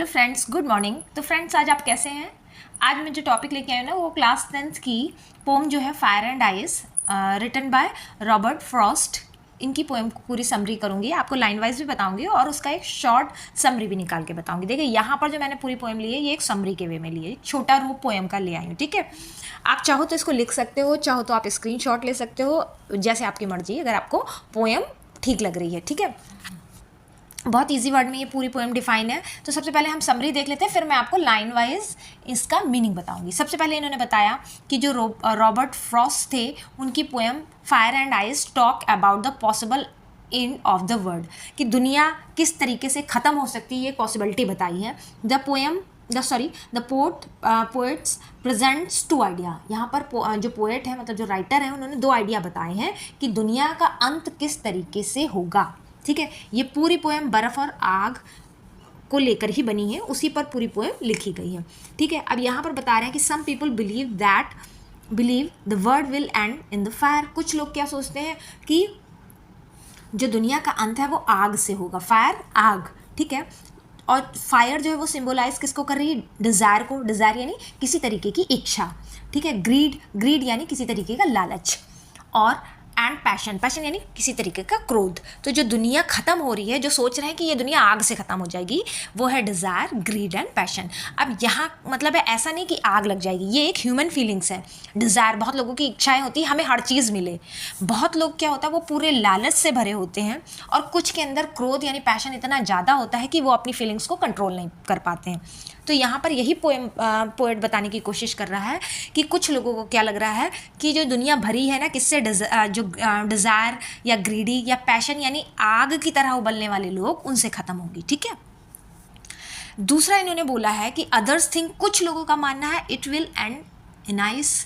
Hello friends, good morning. तो friends, आज आप कैसे हैं? आज मैं जो टॉपिक लेके आई हूँ ना, वो क्लास 10th की पोम जो है fire and ice, written by Robert Frost. इनकी पोएम को पूरी समरी करूँगी, आपको लाइन वाइज भी बताऊँगी और उसका एक शॉर्ट समरी भी निकाल के बताऊँगी। देखिए, यहाँ पर जो मैंने पूरी पोएम ली है, ये एक समरी के वे में ली है, छोटा रूप पोएम का ले आई हूँ। ठीक है, आप चाहो तो इसको लिख सकते हो, चाहो तो आप स्क्रीनशॉट ले सकते हो, जैसे आपकी मर्जी, अगर आपको पोएम ठीक लग रही है। ठीक है, बहुत इजी वर्ड में ये पूरी पोएम डिफाइन है। तो सबसे पहले हम समरी देख लेते हैं, फिर मैं आपको लाइन वाइज इसका मीनिंग बताऊंगी। सबसे पहले इन्होंने बताया कि जो रॉबर्ट फ्रॉस्ट थे, उनकी poem fire and ice talk about the possible end of the world, कि दुनिया किस तरीके से ख़त्म हो सकती है, ये पॉसिबिलिटी बताई है। The poets presents two idea. यहाँ पर जो पोएट है, मतलब जो राइटर है, उन्होंने दो आइडिया बताए हैं कि दुनिया का अंत किस तरीके से होगा। ठीक है, ये पूरी पोएम बर्फ़ और आग को लेकर ही बनी है, उसी पर पूरी पोएम लिखी गई है। ठीक है, अब यहाँ पर बता रहे हैं कि some people believe the world will end in the fire. कुछ लोग क्या सोचते हैं कि जो दुनिया का अंत है वो आग से होगा, फायर, आग। ठीक है, और फायर जो है वो सिंबलाइज किसको कर रही है? डिज़ायर को। डिज़ायर यानी किसी तरीके की इच्छा। ठीक है, ग्रीड यानी किसी तरीके का लालच, और एंड पैशन यानी किसी तरीके का क्रोध। तो जो दुनिया ख़त्म हो रही है, जो सोच रहे हैं कि ये दुनिया आग से ख़त्म हो जाएगी, वो है डिज़ायर, ग्रीड एंड पैशन। अब यहाँ मतलब है ऐसा नहीं कि आग लग जाएगी, ये एक ह्यूमन फीलिंग्स है। डिज़ायर, बहुत लोगों की इच्छाएं होती है हमें हर चीज़ मिले। बहुत लोग क्या होता है, वो पूरे लालच से भरे होते हैं, और कुछ के अंदर क्रोध यानी पैशन इतना ज़्यादा होता है कि वो अपनी फीलिंग्स को कंट्रोल नहीं कर पाते हैं। तो यहाँ पर यही पोएट बताने की कोशिश कर रहा है कि कुछ लोगों को क्या लग रहा है कि जो दुनिया भरी है ना किससे, जो डिज़ायर या ग्रीडी या पैशन यानी आग की तरह उबलने वाले लोग, उनसे ख़त्म होगी। ठीक है, दूसरा इन्होंने बोला है कि अदर्स थिंक, कुछ लोगों का मानना है it will end in ice.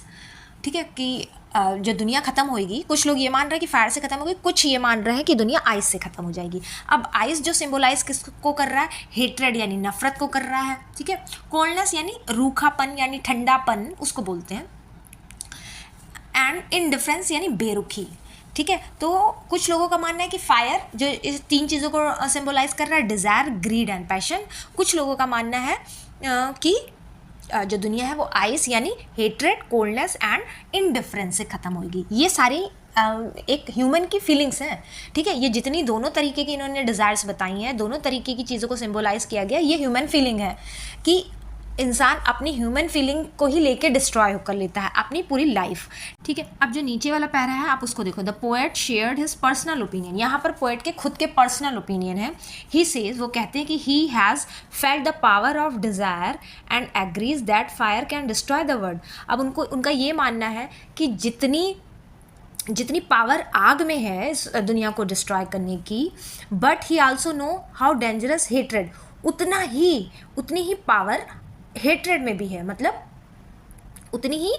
ठीक है, कि जो दुनिया ख़त्म होएगी, कुछ लोग ये मान रहे हैं कि फायर से ख़त्म होगी, कुछ ये मान रहे हैं कि दुनिया आइस से ख़त्म हो जाएगी। अब आइस जो सिंबलाइज किसको कर रहा है? हेट्रेड यानी नफरत को कर रहा है। ठीक है, कोल्डनेस यानी रूखापन यानी ठंडापन, उसको बोलते हैं, एंड इनडिफरेंस यानी बेरुखी। ठीक है, तो कुछ लोगों का मानना है कि फायर जो इस तीन चीज़ों को सिंबलाइज कर रहा है, डिज़ायर, ग्रीड एंड पैशन। कुछ लोगों का मानना है कि जो दुनिया है वो आइस यानी हेट्रेड, कोल्डनेस एंड इनडिफरेंस से ख़त्म होगी। ये सारी एक ह्यूमन की फीलिंग्स हैं। ठीक है, ये जितनी दोनों तरीके की इन्होंने डिज़ायर्स बताई हैं, दोनों तरीके की चीज़ों को सिंबलाइज किया गया, ये ह्यूमन फीलिंग है कि इंसान अपनी ह्यूमन फीलिंग को ही लेके डिस्ट्रॉय कर लेता है अपनी पूरी लाइफ। ठीक है, अब जो नीचे वाला पैरा है आप उसको देखो। The poet shared his personal opinion. यहाँ पर पोएट के खुद के पर्सनल ओपिनियन है। ही सेज, वो कहते हैं कि he has felt the power of desire and agrees that fire can destroy the world. अब उनका ये मानना है कि जितनी पावर आग में है इस दुनिया को डिस्ट्रॉय करने की, but he also know how dangerous hatred, उतनी ही पावर हेट्रेड में भी है, मतलब उतनी ही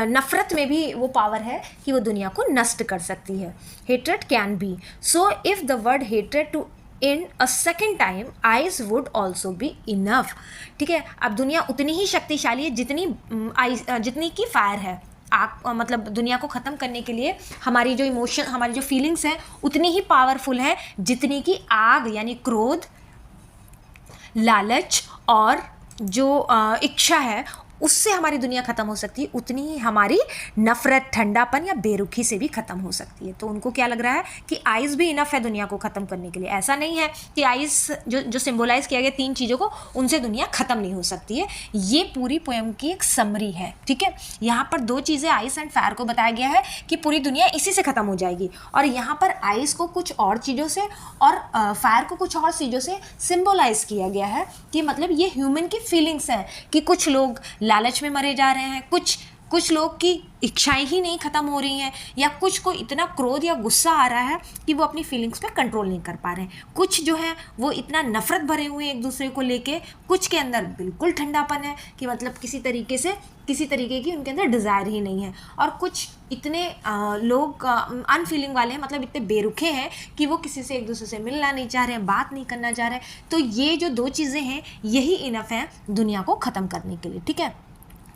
नफ़रत में भी वो पावर है कि वो दुनिया को नष्ट कर सकती है। Hatred can be so if the word hatred to in a second time ice would also be enough. ठीक है, अब दुनिया उतनी ही शक्तिशाली है जितनी की फायर है। आग मतलब दुनिया को ख़त्म करने के लिए हमारी जो इमोशन, हमारी जो फीलिंग्स हैं, उतनी ही पावरफुल है जितनी की आग यानी क्रोध, लालच और जो इच्छा है, उससे हमारी दुनिया ख़त्म हो सकती है, उतनी ही हमारी नफ़रत, ठंडापन या बेरुखी से भी ख़त्म हो सकती है। तो उनको क्या लग रहा है कि आइस भी इनफ है दुनिया को ख़त्म करने के लिए। ऐसा नहीं है कि आइस जो सिंबलाइज़ किया गया तीन चीज़ों को, उनसे दुनिया ख़त्म नहीं हो सकती है। ये पूरी पोएम की एक समरी है। ठीक है, यहाँ पर दो चीज़ें, आइस एंड फायर को बताया गया है कि पूरी दुनिया इसी से ख़त्म हो जाएगी, और यहाँ पर आइस को कुछ और चीज़ों से और फायर को कुछ और चीज़ों से सिंबलाइज़ किया गया है कि मतलब ये ह्यूमन की फीलिंग्स हैं कि कुछ लोग लालच में मरे जा रहे हैं, कुछ लोग की इच्छाएं ही नहीं ख़त्म हो रही हैं, या कुछ को इतना क्रोध या गुस्सा आ रहा है कि वो अपनी फीलिंग्स पे कंट्रोल नहीं कर पा रहे हैं, कुछ जो है वो इतना नफ़रत भरे हुए हैं एक दूसरे को लेके, कुछ के अंदर बिल्कुल ठंडापन है कि मतलब किसी तरीके की उनके अंदर डिज़ायर ही नहीं है, और कुछ इतने लोग अनफीलिंग वाले हैं, मतलब इतने बेरुखे हैं कि वो किसी से एक दूसरे से मिलना नहीं चाह रहे हैं, बात नहीं करना चाह रहे हैं। तो ये जो दो चीज़ें हैं, यही इनफ है दुनिया को ख़त्म करने के लिए। ठीक है,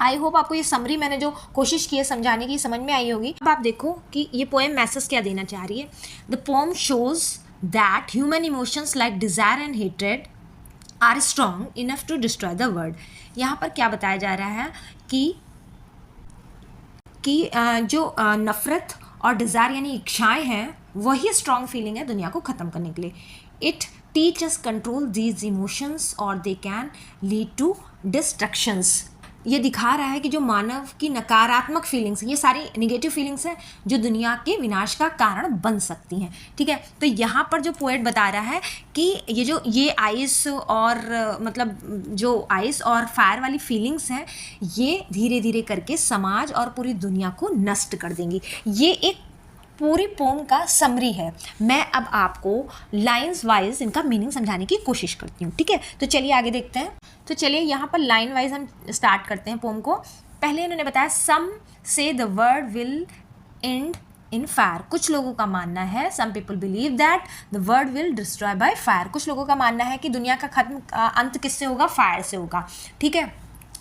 आई होप आपको ये समरी मैंने जो कोशिश की है समझाने की समझ में आई होगी। अब आप देखो कि ये पोएम मैसेज क्या देना चाह रही है। The poem shows that human emotions like desire and hatred are strong enough to destroy the world. यहाँ पर क्या बताया जा रहा है कि जो नफ़रत और डिज़ायर यानी इच्छाएं हैं वही स्ट्रॉन्ग फीलिंग है दुनिया को ख़त्म करने के लिए। It teach us control these emotions और they can lead to destructions. ये दिखा रहा है कि जो मानव की नकारात्मक फीलिंग्स, ये सारी निगेटिव फीलिंग्स हैं जो दुनिया के विनाश का कारण बन सकती हैं। ठीक है, तो यहाँ पर जो पोएट बता रहा है कि ये आइस और मतलब जो आइस और फायर वाली फीलिंग्स हैं ये धीरे धीरे करके समाज और पूरी दुनिया को नष्ट कर देंगी। ये एक पूरी पोम का समरी है। मैं अब आपको लाइंस वाइज इनका मीनिंग समझाने की कोशिश करती हूँ। ठीक है, तो चलिए आगे देखते हैं। तो चलिए यहाँ पर लाइन वाइज हम स्टार्ट करते हैं पोम को। पहले इन्होंने बताया some say the world will end in fire. कुछ लोगों का मानना है, some people believe that the world will destroy by fire. कुछ लोगों का मानना है कि दुनिया का अंत किससे होगा, फायर से होगा। ठीक है,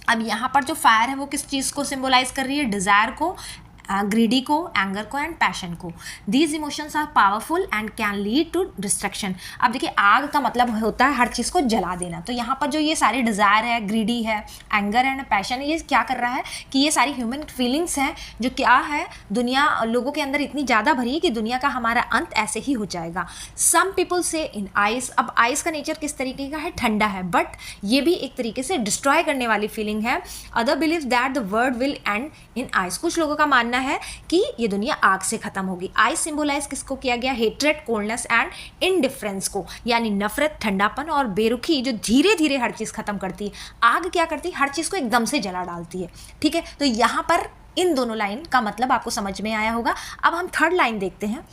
अब यहाँ पर जो फायर है वो किस चीज़ को सिंबलाइज कर रही है, डिज़ायर को, ग्रीडी को, एंगर को एंड पैशन को। These emotions are powerful and can lead to destruction. अब देखिए आग का मतलब होता है हर चीज़ को जला देना। तो यहाँ पर जो ये सारी डिज़ायर है, ग्रीडी है, एंगर एंड पैशन, ये क्या कर रहा है कि ये सारी ह्यूमन फीलिंग्स हैं जो क्या है दुनिया लोगों के अंदर इतनी ज़्यादा भरी है कि दुनिया का हमारा अंत ऐसे ही हो जाएगा। सम पीपल से इन आइस। अब आइस का नेचर किस तरीके का है, ठंडा है, बट ये भी एक तरीके से डिस्ट्रॉय करने वाली फीलिंग है। Other believe that the world will end in ice. कुछ लोगों का मानना है कि ये दुनिया आग से खत्म होगी। आइस सिंबलाइज किसको किया गया, हेट्रेड, कोल्डनेस एंड इनडिफरेंस को, यानी नफरत, ठंडापन और बेरुखी जो धीरे धीरे हर चीज़ खत्म करती है। आग क्या करती है, हर चीज़ को एकदम से जला डालती है। ठीक है, तो यहाँ पर इन दोनों लाइन का मतलब आपको समझ में आया होगा। अब हम थर्ड लाइन देखते हैं।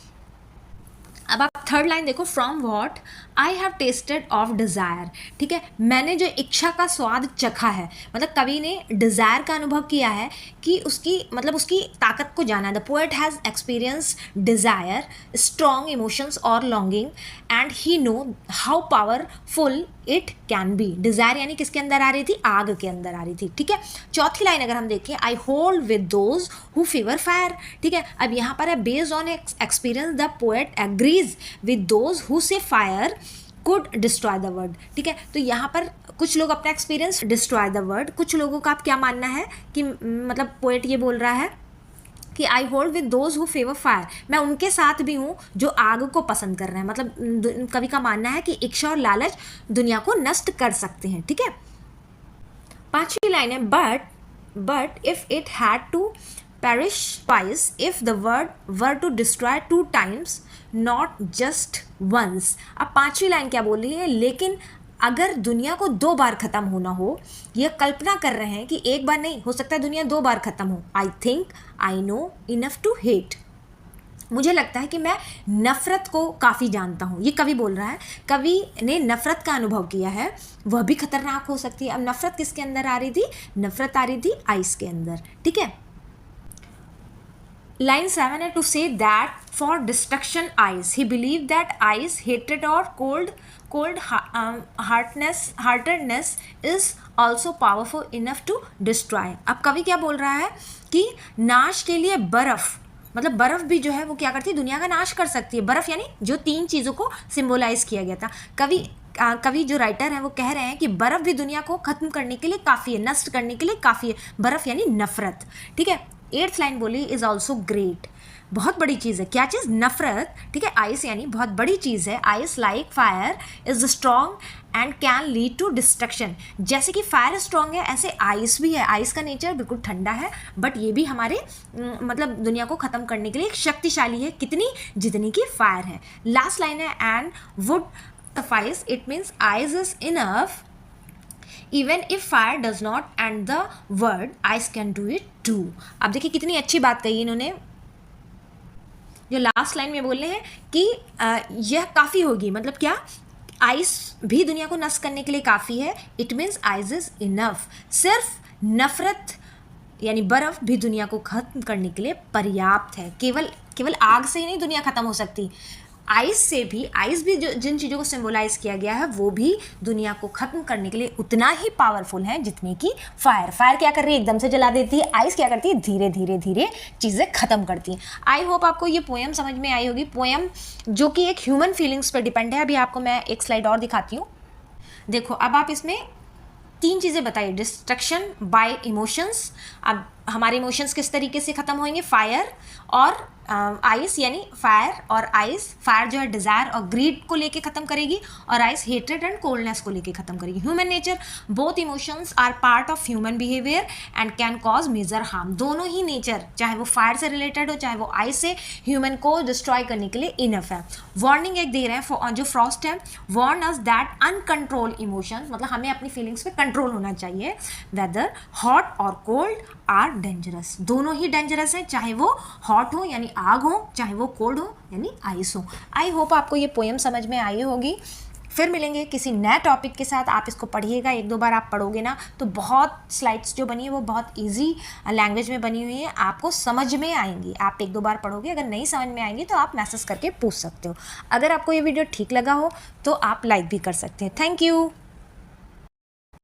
अब आप थर्ड लाइन देखो, from what I have tested of desire. ठीक है, मैंने जो इच्छा का स्वाद चखा है, मतलब कवि ने डिज़ायर का अनुभव किया है कि उसकी उसकी ताकत को जाना। The poet has experience desire, strong emotions और longing and he know how powerful it can be. Desire यानी किसके अंदर आ रही थी, आग के अंदर आ रही थी। ठीक है, चौथी लाइन अगर हम देखें, I hold with those who favour fire. ठीक है, अब यहाँ पर है based on experience the poet agrees with those who say fire could destroy the world. ठीक है, तो यहाँ पर कुछ लोग अपना एक्सपीरियंस डिस्ट्रॉय द वर्ल्ड, कुछ लोगों का आप क्या मानना है कि पोएट ये बोल रहा है कि आई hold with those who favour fire, मैं उनके साथ भी हूँ जो आग को पसंद कर रहे हैं। मतलब कवि का मानना है कि इच्छा और लालच दुनिया को नष्ट कर सकते हैं। ठीक है, पांचवी लाइन है, but if it had to perish twice, if the word were to destroy 2 times, not just once। अब पांचवी लाइन क्या बोल रही है, लेकिन अगर दुनिया को 2 बार ख़त्म होना हो, ये कल्पना कर रहे हैं कि एक बार नहीं हो सकता, दुनिया 2 बार ख़त्म हो। I think I know enough to hate. मुझे लगता है कि मैं नफ़रत को काफ़ी जानता हूँ। ये कवि बोल रहा है, कवि ने नफ़रत का अनुभव किया है, वह भी खतरनाक हो सकती है। अब नफ़रत किसके अंदर आ रही थी, नफ़रत आ रही थी आइस के अंदर। ठीक है, लाइन 7 है, to say that for destruction ice, he believe that ice, hatred और cold heartedness is also powerful enough to destroy. अब कवि क्या बोल रहा है कि नाश के लिए बर्फ़, बर्फ़ भी जो है वो क्या करती है, दुनिया का नाश कर सकती है। बर्फ़ यानी जो 3 चीज़ों को सिम्बोलाइज किया गया था। कवि जो राइटर हैं वो कह रहे हैं कि बर्फ़ भी दुनिया को ख़त्म करने के लिए काफ़ी है, नष्ट करने के लिए काफ़ी है। बर्फ़ यानी नफ़रत। ठीक है, 8th लाइन बोली, इज़ ऑल्सो ग्रेट, बहुत बड़ी चीज़ है। क्या चीज़, नफ़रत। ठीक है, आइस यानी बहुत बड़ी चीज़ है। Ice like fire is strong and can lead to destruction. जैसे कि फायर स्ट्रॉन्ग है, ऐसे आइस भी है। आइस का नेचर बिल्कुल ठंडा है, बट ये भी हमारे दुनिया को ख़त्म करने के लिए एक शक्तिशाली है। कितनी, जितनी की फायर है। लास्ट लाइन है, and would suffice, it means ice is enough even if fire does not end the world, ice can do it too। अब देखिए कितनी अच्छी बात कही इन्होंने, जो लास्ट लाइन में बोल रहे हैं कि यह काफ़ी होगी। मतलब क्या, आइस भी दुनिया को नष्ट करने के लिए काफ़ी है। It means ice is enough. सिर्फ नफ़रत यानी बर्फ़ भी दुनिया को ख़त्म करने के लिए पर्याप्त है। केवल आग से ही नहीं दुनिया ख़त्म हो सकती, आइस भी जो जिन चीज़ों को सिंबलाइज किया गया है वो भी दुनिया को ख़त्म करने के लिए उतना ही पावरफुल है जितने कि फायर क्या कर रही है, एकदम से जला देती है। आइस क्या करती है, धीरे धीरे धीरे चीज़ें ख़त्म करती हैं। आई होप आपको ये पोएम समझ में आई होगी। पोएम जो कि एक ह्यूमन फीलिंग्स पर डिपेंड है। अभी आपको मैं एक स्लाइड और दिखाती हूँ। देखो अब आप इसमें 3 चीज़ें बताइए। डिस्ट्रक्शन बाय इमोशंस, अब हमारे इमोशंस किस तरीके से ख़त्म होंगे, फायर और आइस, यानी फायर और आइस, फायर जो है डिज़ायर और ग्रीड को लेके ख़त्म करेगी और आइस हेट्रेड एंड कोल्डनेस को लेके ख़त्म करेगी। Human nature, both emotions are part of human behaviour and can cause major harm. दोनों ही नेचर, चाहे वो फायर से रिलेटेड हो चाहे वो आइस से, ह्यूमन को डिस्ट्रॉय करने के लिए इनफ है। वार्निंग एक दे रहे हैं जो फ्रॉस्ट है, warn us that uncontrol emotions, मतलब हमें अपनी फीलिंग्स पे कंट्रोल होना चाहिए। वेदर हॉट और कोल्ड आर डेंजरस, दोनों ही डेंजरस हैं, चाहे वो हॉट हो यानी आग हो, चाहे वो कोल्ड हो यानी आइस हो। आई होप आपको ये पोएम समझ में आई होगी। फिर मिलेंगे किसी नए टॉपिक के साथ। आप इसको पढ़िएगा, 1-2 बार आप पढ़ोगे ना तो बहुत स्लाइड्स जो बनी है वो बहुत इजी लैंग्वेज में बनी हुई है, आपको समझ में आएंगी। आप 1-2 बार पढ़ोगे, अगर नहीं समझ में आएंगी तो आप मैसेज करके पूछ सकते हो। अगर आपको ये वीडियो ठीक लगा हो तो आप लाइक भी कर सकते हैं। Thank you.